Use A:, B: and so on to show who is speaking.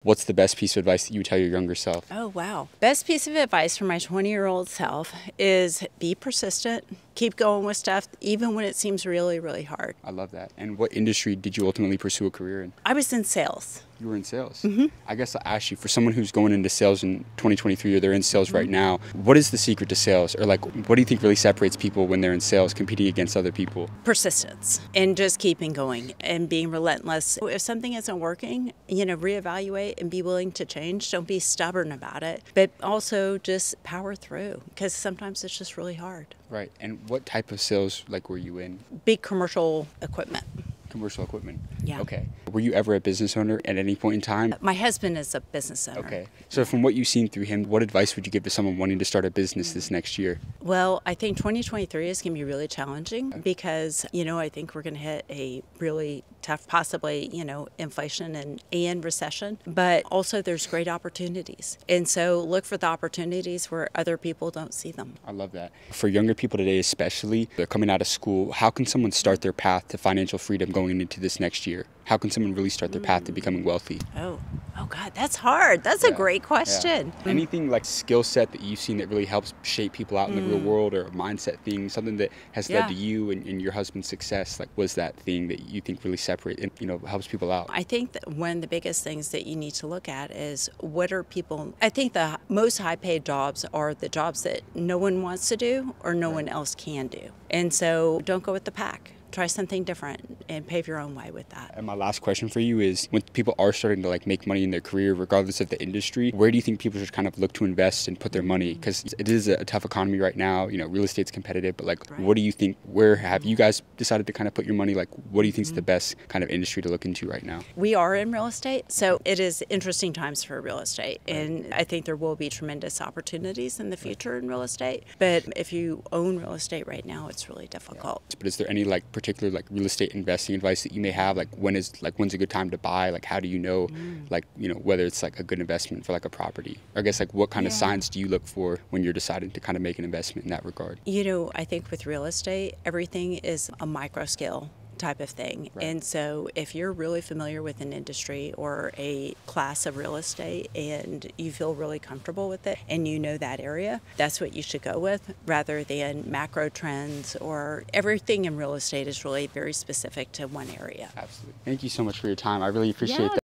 A: What's the best piece of advice that you would tell your younger self?
B: Oh, wow. Best piece of advice for my 20-year-old self is be persistent, keep going with stuff, even when it seems really, really hard.
A: I love that. And what industry did you ultimately pursue a career in?
B: I was in sales.
A: You were in sales. I guess I'll ask you, for someone who's going into sales in 2023 or they're in sales right now, what is the secret to sales? Or like, what do you think really separates people when they're in sales competing against other people?
B: Persistence and just keeping going and being relentless. If something isn't working, reevaluate and be willing to change. Don't be stubborn about it, but also just power through, because sometimes it's just really hard.
A: Right. And what type of sales were you in?
B: Big commercial equipment.
A: Commercial equipment.
B: Yeah.
A: Okay. Were you ever a business owner at any point in time?
B: My husband is a business owner.
A: Okay. So from what you've seen through him, what advice would you give to someone wanting to start a business this next year?
B: Well, I think 2023 is going to be really challenging because, I think we're going to hit a really tough, possibly, inflation and recession, but also there's great opportunities. And so look for the opportunities where other people don't see them.
A: I love that. For younger people today, especially, they're coming out of school. How can someone start their path to financial freedom going into this next year? How can someone really start their path to becoming wealthy?
B: Oh God, that's hard. That's a great question.
A: Yeah. Anything like skill set that you've seen that really helps shape people out in the real world, or a mindset thing, something that has led to you and your husband's success? Like, was that thing that you think really separate and helps people out?
B: I think that one of the biggest things that you need to look at is what are people. I think the most high-paid jobs are the jobs that no one wants to do or no one else can do. And so don't go with the pack. Try something different and pave your own way with that.
A: And my last question for you is, when people are starting to make money in their career, regardless of the industry, where do you think people should kind of look to invest and put their money? Because it is a tough economy right now. Real estate's competitive, but what do you think? Where have you guys decided to kind of put your money? What do you think is the best kind of industry to look into right now?
B: We are in real estate, so it is interesting times for real estate, and I think there will be tremendous opportunities in the future in real estate. But if you own real estate right now, it's really difficult.
A: But is there any particular real estate investing advice that you may have? When's a good time to buy? How do you know whether it's a good investment for a property? Or I guess what kind of signs do you look for when you're deciding to kind of make an investment in that regard?
B: I think with real estate, everything is a micro scale type of thing.
A: Right.
B: And so if you're really familiar with an industry or a class of real estate and you feel really comfortable with it and you know that area, that's what you should go with, rather than macro trends. Or everything in real estate is really very specific to one area.
A: Absolutely. Thank you so much for your time. I really appreciate that.